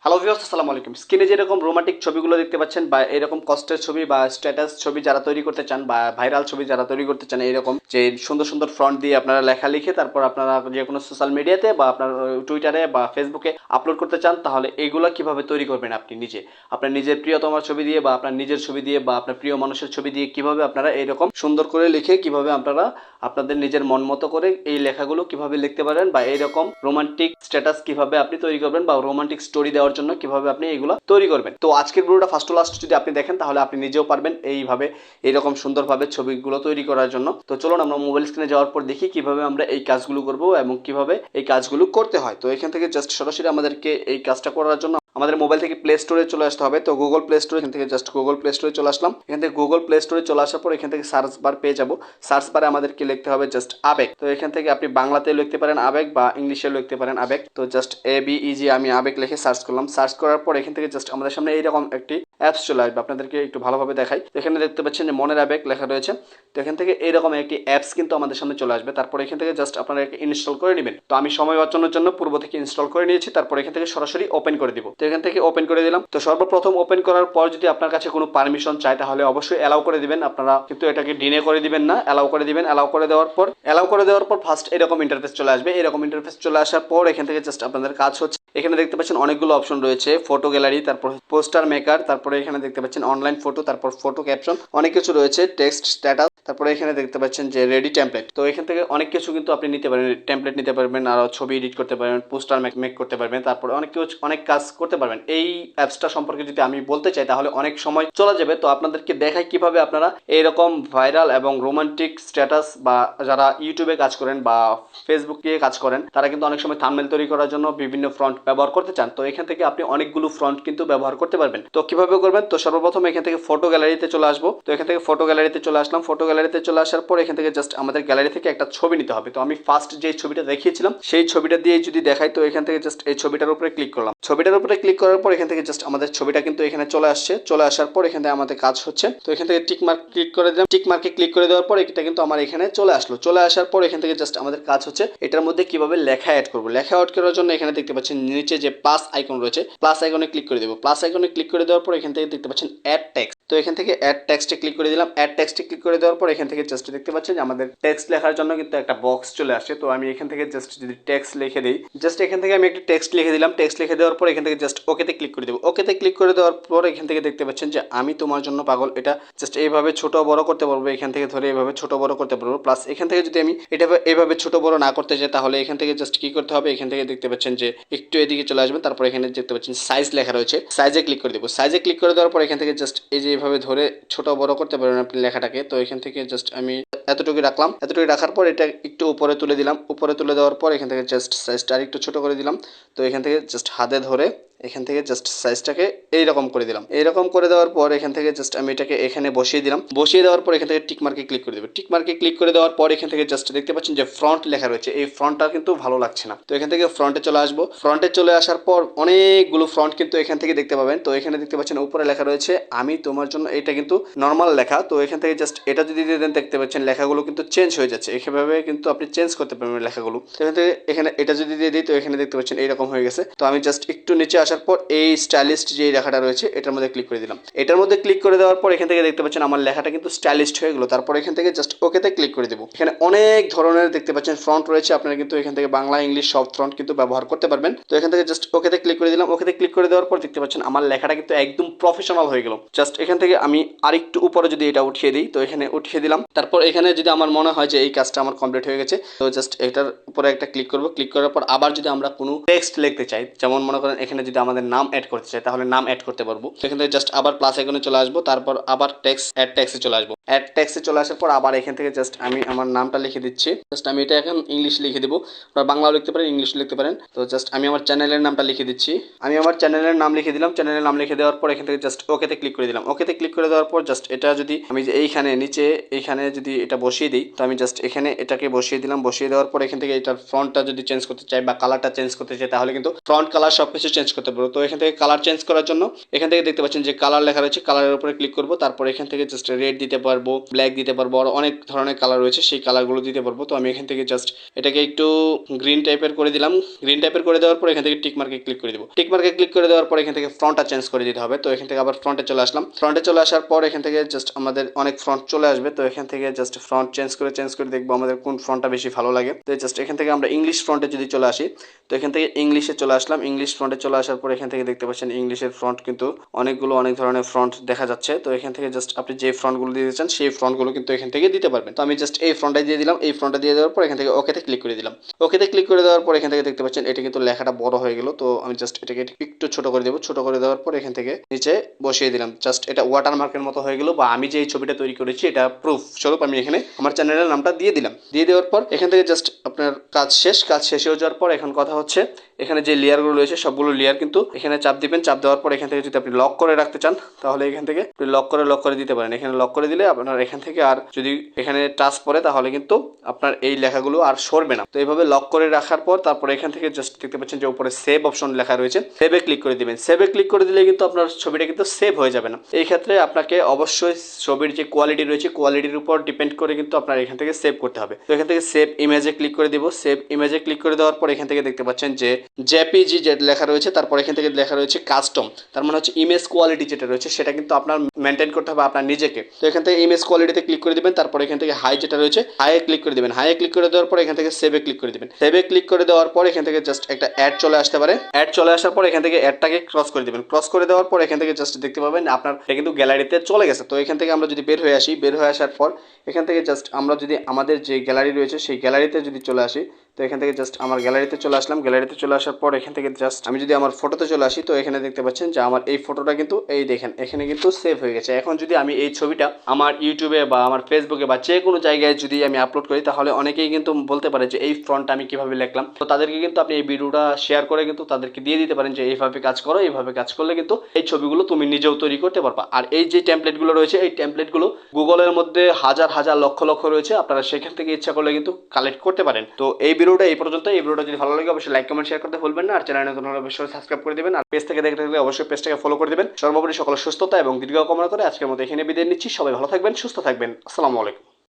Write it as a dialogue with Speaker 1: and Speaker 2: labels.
Speaker 1: Hello viewers, আসসালামু আলাইকুম। স্ক্রিনে যেরকম রোমান্টিক ছবিগুলো দেখতে পাচ্ছেন বা এরকম কষ্টের ছবি বা স্ট্যাটাস ছবি যারা তৈরি করতে চান বা ভাইরাল ছবি যারা তৈরি করতে চান, এরকম যে সুন্দর সুন্দর ফ্রন্ট দিয়ে আপনারা লেখা লিখে তারপর আপনারা যে কোনো সোশ্যাল মিডিয়াতে বা আপনার টুইটারে বা ফেসবুকে আপলোড করতে চান, তাহলে এগুলো কিভাবে তৈরি করবেন আপনি নিজে আপনার নিজের প্রিয়তমার ছবি দিয়ে বা আপনার নিজের ছবি দিয়ে বা আপনার প্রিয় মানুষের ছবি দিয়ে কিভাবে আপনারা এরকম সুন্দর করে লিখে কিভাবে আপনারা আপনাদের নিজের মন মতো করে এই লেখাগুলো কিভাবে লিখতে পারেন বা এইরকম রোমান্টিক স্ট্যাটাস কিভাবে আপনি তৈরি করবেন বা রোমান্টিক স্টোরি দেওয়ার জন্য কিভাবে আপনি এগুলো তৈরি করবেন। তো আজকের ভিডিওটা ফার্স্ট টু লাস্ট যদি আপনি দেখেন তাহলে আপনি নিজেও পারবেন এইভাবে এইরকম সুন্দরভাবে ছবিগুলো তৈরি করার জন্য। তো চলুন আমরা মোবাইল স্ক্রিনে যাওয়ার পর দেখি কিভাবে আমরা এই কাজগুলো করব এবং কিভাবে এই কাজগুলো করতে হয়। তো এখান থেকে জাস্ট সরাসরি আমাদেরকে এই কাজটা করার জন্য আমাদের মোবাইল থেকে প্লে স্টোরে চলে আসতে হবে। তো গুগল প্লে স্টোরে, এখান থেকে জাস্ট গুগল প্লে স্টোরে চলে আসলাম। এখান থেকে গুগল প্লে স্টোরে চলে আসার পর এখান থেকে সার্চ বার পেয়ে যাব। সার্চ বারে আমাদেরকে লিখতে হবে জাস্ট আবেগ। তো এখান থেকে আপনি বাংলাতে লিখতে পারেন আবেগ বা ইংলিশে লিখতে পারেন আবেগ। তো জাস্ট ABEG আমি আবেগ লিখে সার্চ করলাম। সার্চ করার পর এখান থেকে জাস্ট আমাদের সামনে এইরকম একটি অ্যাপস চলে আসবে। আপনাদেরকে একটু ভালোভাবে দেখাই। তো এখানে দেখতে পাচ্ছেন যে মনের আবেগ লেখা রয়েছে। তো এখান থেকে এইরকম একটি অ্যাপস কিন্তু আমাদের সামনে চলে আসবে। তারপর এখান থেকে জাস্ট আপনারা ইনস্টল করে নেবেন। তো আমি সময় বাঁচানোর জন্য পূর্ব থেকে ইনস্টল করে নিয়েছি। তারপর এখান থেকে সরাসরি ওপেন করে দিব। তো এখান থেকে ওপেন করে দিলাম। তো সর্বপ্রথম ওপেন করার পর যদি আপনার কাছে কোনো পারমিশন চায় তাহলে অবশ্যই অ্যালাউ করে দিবেন। আপনারা কিন্তু এটাকে ডিনে করে দিবেন না, অ্যালাউ করে দিবেন। অ্যালাউ করে দেওয়ার পর ফার্স্ট এরকম ইন্টারফেস চলে আসবে। এরকম ইন্টারফেস চলে আসার পর এখান থেকে জাস্ট আপনাদের কাজ হচ্ছে, এখানে দেখতে পাচ্ছেন অনেকগুলো অপশন রয়েছে, ফটো গ্যালারি, তারপর পোস্টার মেকার, তারপরে এখানে দেখতে পাচ্ছেন অনলাইন ফটো, তারপর ফটো ক্যাপশন, অনেক কিছু রয়েছে, টেক্সট স্ট্যাটাস, তারপরে এখানে দেখতে পাচ্ছেন যে রেডি টেমপ্লেট। তো এখান থেকে অনেক কিছু কিন্তু আপনি নিতে পারেন, টেমপ্লেট নিতে পারবেন, আর ছবি এডিট করতে পারবেন, পোস্টার মেক করতে পারবেন, তারপরে অনেক কাজ করতে পারবেন। এই অ্যাপসটা সম্পর্কে যদি আমি বলতে চাই তাহলে অনেক সময় চলে যাবে। তো আপনাদেরকে দেখাই কিভাবে আপনারা এইরকম ভাইরাল এবং রোমান্টিক স্ট্যাটাস বা যারা ইউটিউবে কাজ করেন বা ফেসবুকে কাজ করেন তারা কিন্তু অনেক সময় থাম্বনেল তৈরি করার জন্য বিভিন্ন ফ্রন্ট ব্যবহার করতে চান। তো এখান থেকে আপনি অনেকগুলো ফ্রন্ট কিন্তু ব্যবহার করতে পারবেন। তো কিভাবে করবেন? তো সর্বপ্রথম এখান থেকে ফটো গ্যালারিতে চলে আসবো। তো এখান থেকে ফটো গ্যালারিতে চলে আসলাম। ফটো গ্যালারিতে চলে আসার পর এখান থেকে জাস্ট আমাদের গ্যালারি থেকে একটা ছবি নিতে হবে। তো আমি ফার্স্ট যে ছবিটা দেখিয়েছিলাম সেই ছবিটা দিয়ে যদি দেখাই, তো এখান থেকে জাস্ট এই ছবিটার উপরে ক্লিক করলাম। ছবিটার উপরে ক্লিক করার পর এখান থেকে জাস্ট আমাদের ছবিটা কিন্তু এখানে চলে আসছে। চলে আসার পর এখান থেকে আমাদের কাজ হচ্ছে, তো এখান থেকে টিক মার্ক ক্লিক করে দিলাম। টিক মার্কে ক্লিক করে দেওয়ার পর এটা কিন্তু আমার এখানে চলে আসলো। চলে আসার পর এখান থেকে জাস্ট আমাদের কাজ হচ্ছে এটার মধ্যে কিভাবে লেখা অ্যাড করব। লেখা অ্যাড করার জন্য এখানে দেখতে পাচ্ছেন নিচে যে প্লাস আইকন রয়েছে, প্লাস আইকনে ক্লিক করে দেব। প্লাস আইকনে ক্লিক করে দেওয়ার পর এখান থেকে দেখতে পাচ্ছেন অ্যাড টেক্সট। তো এখান থেকে অ্যাড টেক্সটে ক্লিক করে দিলাম। অ্যাড টেক্সটে ক্লিক করে দেওয়ার পর এখান থেকে জাস্ট দেখতে পাচ্ছেন যে আমাদের টেক্সট লেখার জন্য কিন্তু একটা বক্স চলে আসছে। তো আমি এখান থেকে জাস্ট যদি টেক্সট লিখে দিই, জাস্ট এখান থেকে আমি একটা টেক্সট লিখে দিলাম। টেক্সট লিখে দেওয়ার পর এখান থেকে জাস্ট ওকেতে ক্লিক করে দেবো। ওকেতে ক্লিক করে দেওয়ার পর এখান থেকে দেখতে পাচ্ছেন যে আমি তোমার জন্য পাগল, এটা জাস্ট এইভাবে ছোট বড় করতে পারবো। এখান থেকে ধরে এইভাবে ছোট বড় করতে পারবো। প্লাস এখান থেকে যদি আমি এটা এইভাবে ছোট বড় না করতে চাই তাহলে এখান থেকে জাস্ট কি করতে হবে, এখান থেকে দেখতে পাচ্ছেন যে একটু এদিকে চলে আসবেন। তারপর এখানে দেখতে পাচ্ছেন সাইজ লেখা রয়েছে, সাইজে ক্লিক করে দেবো। সাইজে ক্লিক করে দেওয়ার পর এখান থেকে জাস্ট এই যে এইভাবে ধরে ছোট বড় করতে পারবেন আপনি লেখাটাকে। তো এখান থেকে জাস্ট আমি এতটুকু রাখলাম। এতটুকু রাখার পর এটা একটু উপরে তুলে দিলাম। উপরে তুলে দেওয়ার পর এখান থেকে জাস্ট সাইজটা আরেকটু ছোট করে দিলাম। তো এখান থেকে জাস্ট হাতে ধরে এখান থেকে জাস্ট সাইজটাকে এইরকম করে দিলাম। এইরকম করে দেওয়ার পর এখান থেকে জাস্ট আমি এটাকে এখানে বসিয়ে দিলাম। বসিয়ে দেওয়ার পর এখান থেকে টিক মার্কে ক্লিক করে দেবো। টিক মার্কে ক্লিক করে দেওয়ার পর এখান থেকে জাস্ট দেখতে পাচ্ছেন যে ফ্রন্ট লেখা রয়েছে, এই ফ্রন্টটা কিন্তু ভালো লাগছে না। তো এখান থেকে ফ্রন্টে চলে আসবো। ফ্রন্টে চলে আসার পর অনেকগুলো ফ্রন্ট কিন্তু এখান থেকে দেখতে পাবেন। তো এখানে দেখতে পাচ্ছেন উপরে লেখা রয়েছে আমি তোমার জন্য, এটা কিন্তু নর্মাল লেখা। তো এখান থেকে জাস্ট এটা যদি দিয়ে দেন দেখতে পাচ্ছেন লেখাগুলো কিন্তু চেঞ্জ হয়ে যাচ্ছে। এভাবে কিন্তু আপনি চেঞ্জ করতে পারবেন লেখাগুলো। তো এখান থেকে এখানে এটা যদি দিয়ে দিই তো এখানে দেখতে পাচ্ছেন এইরকম হয়ে গেছে। তো আমি জাস্ট একটু নিচে আসার পর এই স্টাইলিস্ট যে লেখাটা রয়েছে এটার মধ্যে ক্লিক করে দিলাম। এটার মধ্যে ক্লিক করে দেওয়ার পর এখান থেকে দেখতে পাচ্ছেন আমার লেখাটা কিন্তু স্টাইলিস্ট হয়ে গেলো। তারপর এখান থেকে জাস্ট ওকেতে ক্লিক করে দেবো। এখানে অনেক ধরনের দেখতে পাচ্ছেন ফ্রন্ট রয়েছে, আপনারা কিন্তু এখান থেকে বাংলা ইংলিশ সব ফ্রন্ট কিন্তু ব্যবহার করতে পারবেন। তো এখান থেকে জাস্ট ওকেতে ক্লিক করে দিলাম। ওকেতে ক্লিক করে দেওয়ার পর দেখতে পাচ্ছেন আমার লেখাটা কিন্তু একদম প্রফেশনাল হয়ে গেল। জাস্ট এখান থেকে আমি আরেকটু উপরে যদি এটা উঠিয়ে দিই, তো এখানে উঠিয়ে দিলাম। তারপর এখানে যদি আমার মনে হয় যে এই কাজটা আমার কমপ্লিট হয়ে গেছে, তো জাস্ট এটার উপরে একটা ক্লিক করবো। ক্লিক করার পর আবার যদি আমরা কোনো টেক্সট লিখতে চাই, যেমন মনে করেন এখানে যদি আমাদের নাম অ্যাড করতে চাই তাহলে নাম অ্যাড করতে পারবো। এখান থেকে জাস্ট আবার প্লাস আইকনে চলে আসবো। তারপর আবার টেক্সট অ্যাড টেক্সটে চলে আসবো। অ্যাড টেক্সটে চলে আসার পর আবার এখান থেকে জাস্ট আমি আমার নামটা লিখে দিচ্ছি। জাস্ট আমি এটা এখন ইংলিশ লিখে দিব, আপনারা বাংলাও লিখতে পারেন, ইংলিশ লিখতে পারেন। তো জাস্ট আমি আমার চ্যানেলের নামটা লিখে দিচ্ছি। আমি আমার চ্যানেলের নাম লিখে দিলাম। চ্যানেলের নাম লিখে দেওয়ার পর এখান থেকে জাস্ট ওকেতে ক্লিক করে দিলাম। ওকেতে ক্লিক করে দেওয়ার পর জাস্ট এটা যদি আমি এইখানে নিচে এইখানে যদি এটা বসিয়ে দিই, তো আমি জাস্ট এখানে এটাকে বসিয়ে দিলাম। বসিয়ে দেওয়ার পর এখান থেকে এটার ফ্রন্টটা যদি চেঞ্জ করতে চাই বা কালারটা চেঞ্জ করতে চাই তাহলে কিন্তু ফ্রন্ট কালার সবকিছু চেঞ্জ করতে করতে পারবো। তো এখান থেকে কালার চেঞ্জ করার জন্য এখান থেকে দেখতে পাচ্ছেন যে কালার লেখা রয়েছে, কালারের উপরে ক্লিক করব। তারপর এখান থেকে জাস্ট রেড দিতে পারবো, ব্ল্যাক দিতে পারবো, আর অনেক ধরনের কালার রয়েছে, সেই কালারগুলো দিতে পারবো। তো আমি এখান থেকে জাস্ট এটাকে একটু গ্রিন টাইপের করে দিলাম। গ্রিন টাইপের করে দেওয়ার পর এখান থেকে টিক মার্কে ক্লিক করে দেবো। টিক মার্কে ক্লিক করে দেওয়ার পর এখান থেকে ফ্রন্টটা চেঞ্জ করে দিতে হবে। তো এখান থেকে আবার ফ্রন্টে চলে আসলাম। ফ্রন্টে চলে আসার পর এখান থেকে জাস্ট আমাদের অনেক ফ্রন্ট চলে আসবে। তো এখান থেকে জাস্ট ফ্রন্ট চেঞ্জ করে দেখবো আমাদের কোন ফ্রন্টটা বেশি ভালো লাগে। তো জাস্ট এখান থেকে আমরা ইংলিশ ফ্রন্টে যদি চলে আসি, তো এখান থেকে ইংলিশে চলে আসলাম। ইংলিশ ফ্রন্টে চলে আসার পর এখান থেকে দেখতে পাচ্ছেন ইংলিশের ফ্রন্ট কিন্তু অনেক ধরনের ফ্রন্ট দেখা যাচ্ছে। তো এখান থেকে জাস্ট আপনি যে ফ্রন্টগুলো দিতে চান সেই ফ্রন্টগুলো কিন্তু এখান থেকে দিতে পারবেন। তো আমি জাস্ট এই ফ্রন্টটা দিয়ে দিলাম। এই ফ্রন্টটা দিয়ে দেওয়ার পর এখান থেকে ওকেতে ক্লিক করে দিলাম। ওকেতে ক্লিক করে দেওয়ার পর এখান থেকে দেখতে পাচ্ছেন এটা কিন্তু লেখাটা বড় হয়ে গেল। তো আমি জাস্ট এটাকে একটু ছোট করে দেবো। ছোট করে দেওয়ার পর এখান থেকে নিচে বসিয়ে দিলাম। জাস্ট এটা ওয়াটারমার্কের মতো হয়ে গেল, বা আমি যে এই ছবিটা তৈরি করেছি এটা প্রুফ স্বরূপ আমি এখানে আমার চ্যানেলের নামটা দিয়ে দিলাম। দিয়ে দেওয়ার পর এখান থেকে জাস্ট আপনার কাজ শেষ। কাজ শেষ হয়ে যাওয়ার পর এখন কথা হচ্ছে এখানে যে লেয়ারগুলো রয়েছে সবগুলো লেয়ার কিন্তু এখানে চাপ দিবেন। চাপ দেওয়ার পর এখান থেকে যদি আপনি লক করে রাখতে চান তাহলে এখান থেকে আপনি লক করে দিতে পারেন। এখানে লক করে দিলে আপনার এখান থেকে আর যদি এখানে টাচ পড়ে তাহলে কিন্তু আপনার এই লেখাগুলো আর সরবে না। তো এইভাবে লক করে রাখার পর তারপর এখান থেকে জাস্ট দেখতে পাচ্ছেন যে উপরে সেভ অপশন লেখা রয়েছে, সেভে ক্লিক করে দিবেন। সেভে ক্লিক করে দিলে কিন্তু আপনার ছবিটা কিন্তু সেভ হয়ে যাবে না। এই ক্ষেত্রে আপনাকে অবশ্যই ছবির যে কোয়ালিটি রয়েছে কোয়ালিটির উপর ডিপেন্ড করে কিন্তু আপনার এখান থেকে সেভ করতে হবে। তো এখান থেকে সেভ ইমেজে ক্লিক করে দিব। সেভ ইমেজে ক্লিক করে দেওয়ার পর এখান থেকে দেখতে পাচ্ছেন যে জেপিজি যে লেখা রয়েছে, তারপর এখান থেকে লেখা রয়েছে কাস্টম, তার মানে হচ্ছে ইমেজ কোয়ালিটি যেটা রয়েছে সেটা কিন্তু আপনার মেনটেন করতে হবে আপনার নিজেকে। তো এখান থেকে ইমেজ কোয়ালিটিতে ক্লিক করে দিবেন। তারপর এখান থেকে হাই যেটা রয়েছে হাইয়ে ক্লিক করে দিবেন। হাইয়ে ক্লিক করে দেওয়ার পর এখান থেকে সেভে ক্লিক করে দিবেন। সেভে ক্লিক করে দেওয়ার পর এখান থেকে জাস্ট একটা অ্যাড চলে আসতে পারে। অ্যাড চলে আসার পর এখান থেকে অ্যাডটাকে ক্রস করে দিবেন। ক্রস করে দেওয়ার পর এখান থেকে জাস্ট দেখতে পাবেন আপনার এটা কিন্তু গ্যালারিতে চলে গেছে। তো এখান থেকে আমরা যদি বের হয়ে আসি, বের হয়ে আসার পর এখান থেকে জাস্ট আমরা যদি আমাদের যে গ্যালারি রয়েছে সেই গ্যালারিতে যদি চলে আসি, তো এখান থেকে জাস্ট আমার গ্যালারিতে চলে আসলাম। গ্যালারিতে চলে আসার পর এখান থেকে জাস্ট আমি যদি আমার ফটোতে চলে আসি, তো এখানে দেখতে পাচ্ছেন যে আমার এই ফটোটা কিন্তু এই দেখেন এখানে কিন্তু সেভ হয়ে গেছে। এখন যদি আমি এই ছবিটা আমার ইউটিউবে বা আমার ফেসবুকে বা যে কোনো জায়গায় যদি আমি আপলোড করি তাহলে অনেকেই কিন্তু বলতে পারে যে এই ফ্রন্টটা আমি কিভাবে লিখলাম। তো তাদেরকে কিন্তু আপনি এই ভিডিওটা শেয়ার করে কিন্তু তাদেরকে দিয়ে দিতে পারেন যে এইভাবে কাজ করো, এইভাবে কাজ করলে কিন্তু এই ছবিগুলো তুমি নিজেও তৈরি করতে পারবা। আর এই যে টেমপ্লেটগুলো রয়েছে এই টেমপ্লেটগুলো গুগলের মধ্যে হাজার লক্ষ রয়েছে, আপনারা সেখান থেকে ইচ্ছা করলে কিন্তু কালেক্ট করতে পারেন। তো এই ভিডিওটা এই পর্যন্ত। এই ভিডিওটা যদি ভালো লাগে অবশ্যই লাইক কমেন্ট শেয়ার করতে ভুলবেন না। আর চ্যানেলে নতুন হলে অবশ্যই সাবস্ক্রাইব করে দিবেন। আর পেজ থেকে দেখতে থাকলে অবশ্যই পেজটাকে ফলো করে দিবেন। সর্বোপরি সকলের সুস্থতা এবং দীর্ঘ কামনা করে আজকের মতো এখানে বিদায় নিচ্ছি। সবাই ভালো থাকবেন, সুস্থ থাকবেন। আসসালামু আলাইকুম।